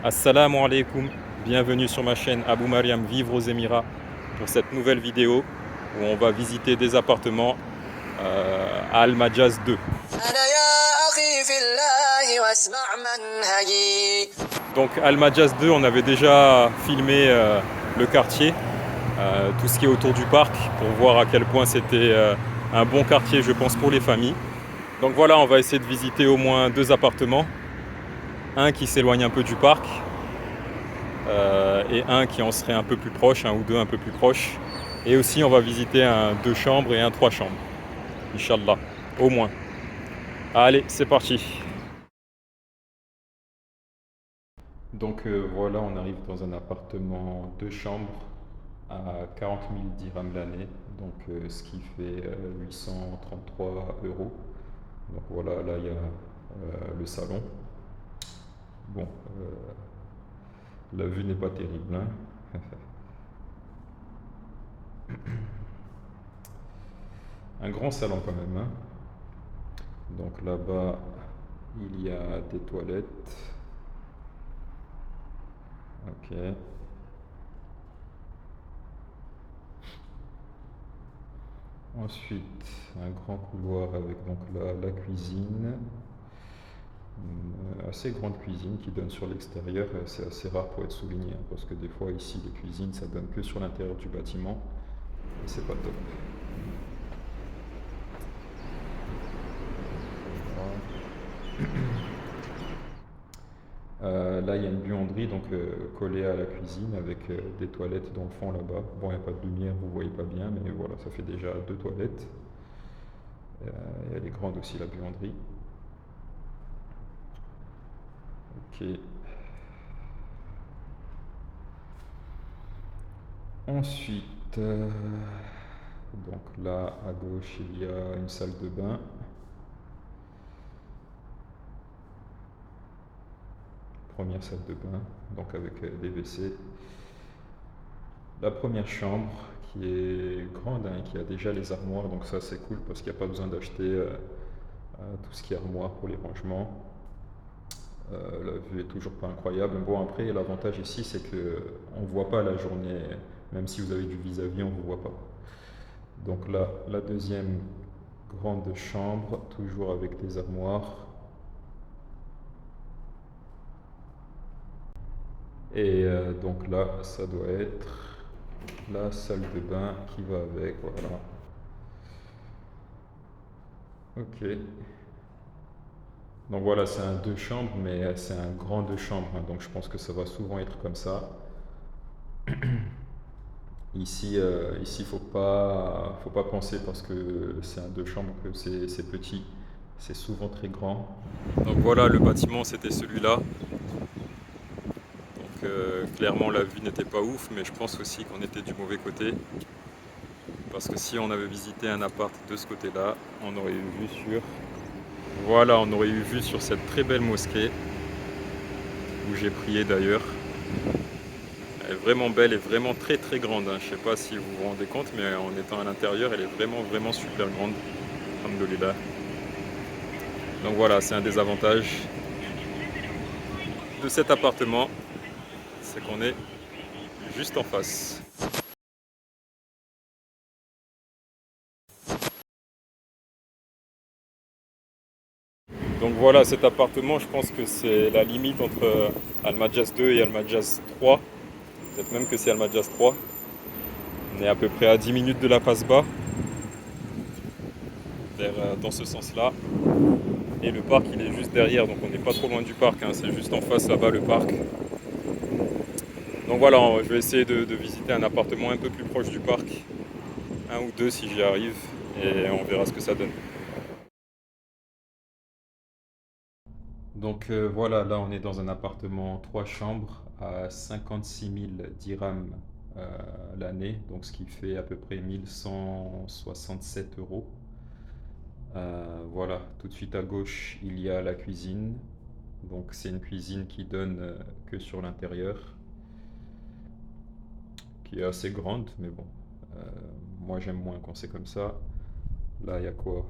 Assalamu alaikum, bienvenue sur ma chaîne Abou Mariam Vivre aux Émirats pour cette nouvelle vidéo où on va visiter des appartements à Al Majaz 2. Donc Al Majaz 2, on avait déjà filmé le quartier, tout ce qui est autour du parc pour voir à quel point c'était un bon quartier, je pense, pour les familles. Donc voilà, on va essayer de visiter au moins deux appartements, un qui s'éloigne un peu du parc et un qui en serait un peu plus proche, un ou deux un peu plus proches. Et aussi on va visiter un 2 chambres et un 3 chambres, Inch'Allah, au moins. Allez, c'est parti. Donc voilà, on arrive dans un appartement 2 chambres à 40 000 dirhams l'année, donc ce qui fait 833 euros. Donc voilà, là il y a le salon. Bon, la vue n'est pas terrible, hein. Un grand salon quand même, hein. Donc là-bas, il y a des toilettes. Ok. Ensuite, un grand couloir avec donc la cuisine. Une assez grande cuisine qui donne sur l'extérieur. C'est assez rare pour être souligné, hein, parce que des fois ici, les cuisines, ça donne que sur l'intérieur du bâtiment. Et c'est pas top. Là, il y a une buanderie donc collée à la cuisine avec des toilettes dans le fond là-bas. Bon, il n'y a pas de lumière, vous voyez pas bien, mais voilà, ça fait déjà deux toilettes. Et elle est grande aussi, la buanderie. Ok. Ensuite, donc là à gauche, il y a une salle de bain. Première salle de bain, donc avec des WC. La première chambre qui est grande, hein, qui a déjà les armoires, donc ça c'est cool parce qu'il n'y a pas besoin d'acheter tout ce qui est armoire pour les rangements. La vue est toujours pas incroyable. Bon, après, l'avantage ici, c'est que on voit pas la journée, même si vous avez du vis-à-vis, on vous voit pas. Donc là, la deuxième grande chambre, toujours avec des armoires. Et donc là, ça doit être la salle de bain qui va avec, voilà. Ok. Donc voilà, c'est un deux chambres, mais c'est un grand deux chambres, hein, donc je pense que ça va souvent être comme ça. Ici, faut pas penser parce que c'est un deux chambres que c'est petit. C'est souvent très grand. Donc voilà, le bâtiment c'était celui-là. Donc clairement la vue n'était pas ouf, mais je pense aussi qu'on était du mauvais côté. Parce que si on avait visité un appart de ce côté-là, on aurait eu vue sur... Voilà, on aurait eu vue sur cette très belle mosquée où j'ai prié d'ailleurs. Elle est vraiment belle et vraiment très très grande, hein. Je sais pas si vous vous rendez compte, mais en étant à l'intérieur, elle est vraiment super grande. Alhamdoulilah. Donc voilà, c'est un des avantages de cet appartement, c'est qu'on est juste en face. Donc voilà, cet appartement, je pense que c'est la limite entre Al Majaz 2 et Al Majaz 3. Peut-être même que c'est Al Majaz 3. On est à peu près à 10 minutes de la passe bas, dans ce sens-là. Et le parc, il est juste derrière, donc on n'est pas trop loin du parc, hein, c'est juste en face là-bas le parc. Donc voilà, je vais essayer de visiter un appartement un peu plus proche du parc, un ou deux si j'y arrive, et on verra ce que ça donne. Donc voilà, là on est dans un appartement 3 chambres à 56 000 dirhams l'année, donc ce qui fait à peu près 1167 euros. Voilà, tout de suite à gauche il y a la cuisine, donc c'est une cuisine qui donne que sur l'intérieur, qui est assez grande, mais bon, euh, moi j'aime moins quand c'est comme ça. Là il y a quoi?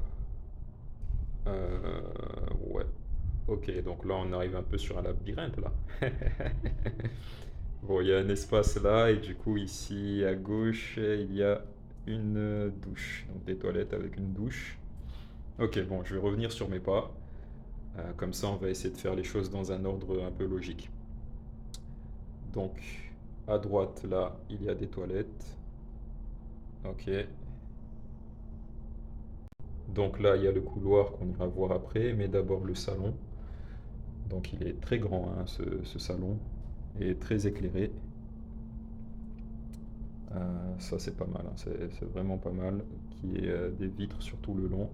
Ouais. Ok, donc là on arrive un peu sur un labyrinthe là. Bon, il y a un espace là et du coup ici à gauche il y a une douche, donc des toilettes avec une douche. Ok, bon, je vais revenir sur mes pas. Comme ça on va essayer de faire les choses dans un ordre un peu logique. Donc à droite là il y a des toilettes. Ok. Donc là il y a le couloir qu'on ira voir après, mais d'abord le salon. Donc il est très grand hein, ce salon et très éclairé. Ça c'est pas mal, hein, c'est vraiment pas mal. Qui est des vitres sur tout le long.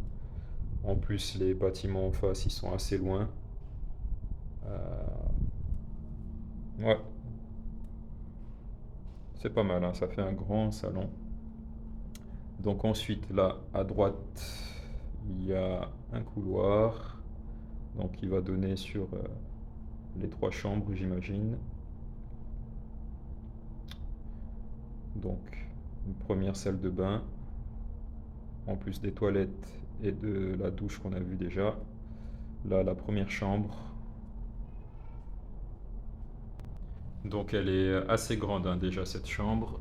En plus les bâtiments en face ils sont assez loin. Euh, ouais, c'est pas mal, hein, ça fait un grand salon. Donc ensuite là à droite il y a un couloir. Donc qui va donner sur les trois chambres j'imagine. Donc une première salle de bain, en plus des toilettes et de la douche qu'on a vu déjà. Là, la première chambre. Donc elle est assez grande hein, déjà cette chambre.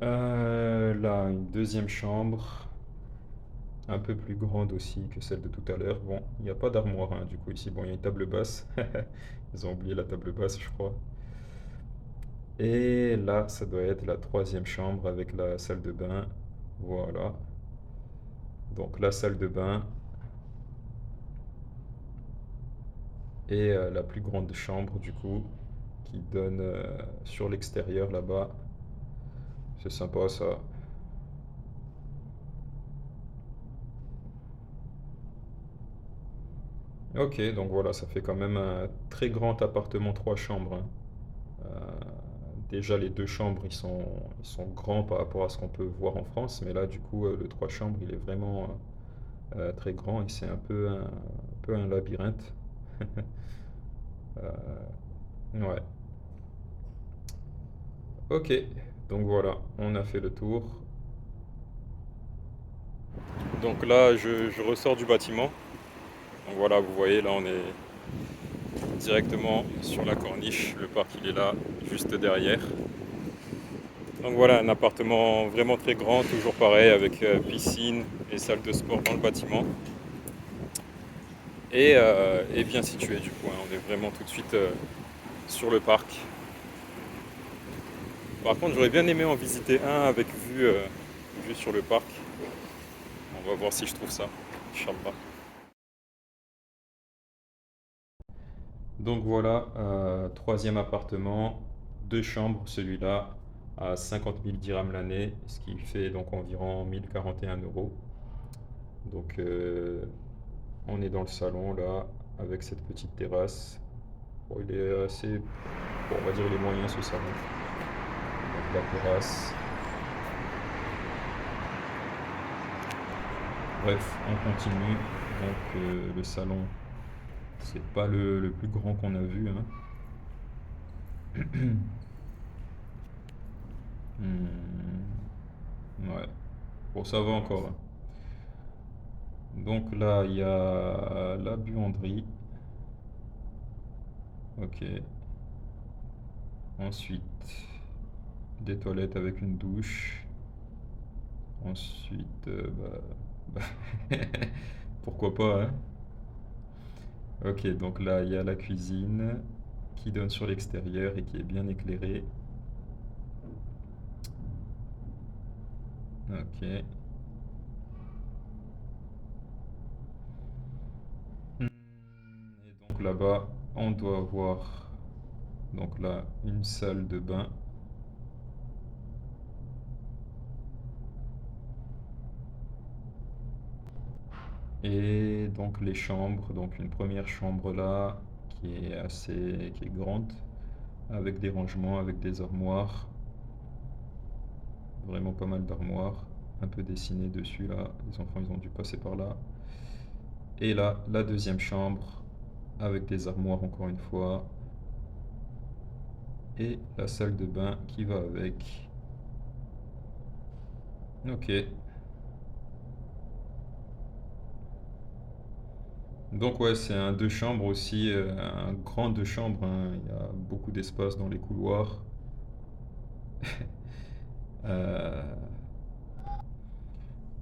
Là, une deuxième chambre, un peu plus grande aussi que celle de tout à l'heure. Bon, il n'y a pas d'armoire hein, du coup ici. Bon, il y a une table basse. Ils ont oublié la table basse, je crois. Et là, ça doit être la troisième chambre avec la salle de bain. Voilà. Donc la salle de bain et la plus grande chambre du coup qui donne sur l'extérieur là-bas. C'est sympa ça. Ok, donc voilà, ça fait quand même un très grand appartement, trois chambres, hein. Euh, Déjà les deux chambres, ils sont grands par rapport à ce qu'on peut voir en France, mais là du coup le trois chambres, il est vraiment très grand et c'est un peu un labyrinthe. Ouais. Ok, donc voilà, on a fait le tour. Donc là, je ressors du bâtiment. Donc voilà, vous voyez, là on est directement sur la corniche. Le parc il est là, juste derrière. Donc voilà, un appartement vraiment très grand, toujours pareil, avec piscine et salle de sport dans le bâtiment. Et bien situé du coup, hein. On est vraiment tout de suite sur le parc. Par contre, j'aurais bien aimé en visiter un avec vue sur le parc. On va voir si je trouve ça. Inch'Allah. Donc voilà, troisième appartement, deux chambres, celui-là, à 50 000 dirhams l'année, ce qui fait donc environ 1041 euros. Donc on est dans le salon là, avec cette petite terrasse. Bon, il est assez, bon, on va dire les moyens ce salon. Donc la terrasse. Bref, on continue. Donc le salon, c'est pas le plus grand qu'on a vu, hein. Ouais, bon ça va encore, hein. Donc là, il y a la buanderie. Ok. Ensuite, des toilettes avec une douche. Ensuite, pourquoi pas, hein? Ok, donc là, il y a la cuisine qui donne sur l'extérieur et qui est bien éclairée. Ok. Et donc là-bas, on doit avoir donc là une salle de bain. Et donc les chambres, donc une première chambre là qui est grande, avec des rangements, avec des armoires, vraiment pas mal d'armoires, un peu dessinées dessus là, les enfants ils ont dû passer par là. Et là, la deuxième chambre, avec des armoires encore une fois, et la salle de bain qui va avec. Ok, Donc ouais, c'est un deux chambres aussi, un grand deux chambres, hein. Il y a beaucoup d'espace dans les couloirs. Euh,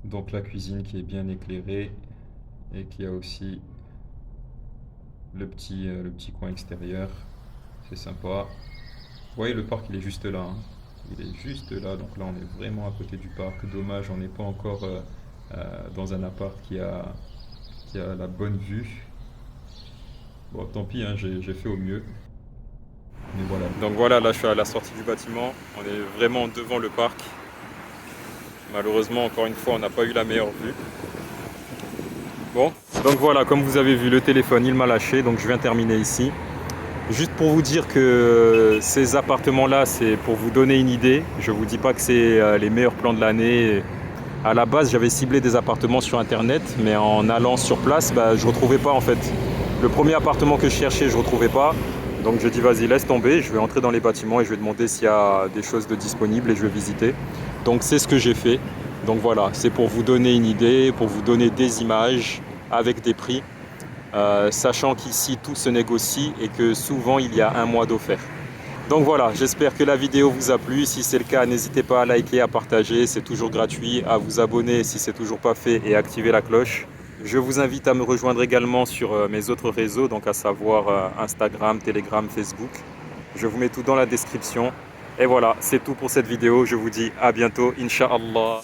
donc la cuisine qui est bien éclairée et qui a aussi le petit coin extérieur. C'est sympa. Vous voyez, le parc, il est juste là, hein. Il est juste là, donc là, on est vraiment à côté du parc. Dommage, on n'est pas encore dans un appart qui a la bonne vue. Bon, tant pis, hein, j'ai fait au mieux. Mais voilà. Donc voilà, là, je suis à la sortie du bâtiment. On est vraiment devant le parc. Malheureusement, encore une fois, on n'a pas eu la meilleure vue. Bon, donc voilà, comme vous avez vu, le téléphone, il m'a lâché, donc je viens terminer ici. Juste pour vous dire que ces appartements-là, c'est pour vous donner une idée. Je ne vous dis pas que c'est les meilleurs plans de l'année. À la base, j'avais ciblé des appartements sur Internet, mais en allant sur place, je ne retrouvais pas en fait. Le premier appartement que je cherchais, je ne retrouvais pas. Donc je dis vas-y, laisse tomber, je vais entrer dans les bâtiments et je vais demander s'il y a des choses de disponibles et je vais visiter. Donc c'est ce que j'ai fait. Donc voilà, c'est pour vous donner une idée, pour vous donner des images avec des prix. Sachant qu'ici tout se négocie et que souvent il y a un mois d'offert. Donc voilà, j'espère que la vidéo vous a plu. Si c'est le cas, n'hésitez pas à liker, à partager, c'est toujours gratuit, à vous abonner si c'est toujours pas fait et activer la cloche. Je vous invite à me rejoindre également sur mes autres réseaux, donc à savoir Instagram, Telegram, Facebook. Je vous mets tout dans la description. Et voilà, c'est tout pour cette vidéo. Je vous dis à bientôt, Inch'Allah.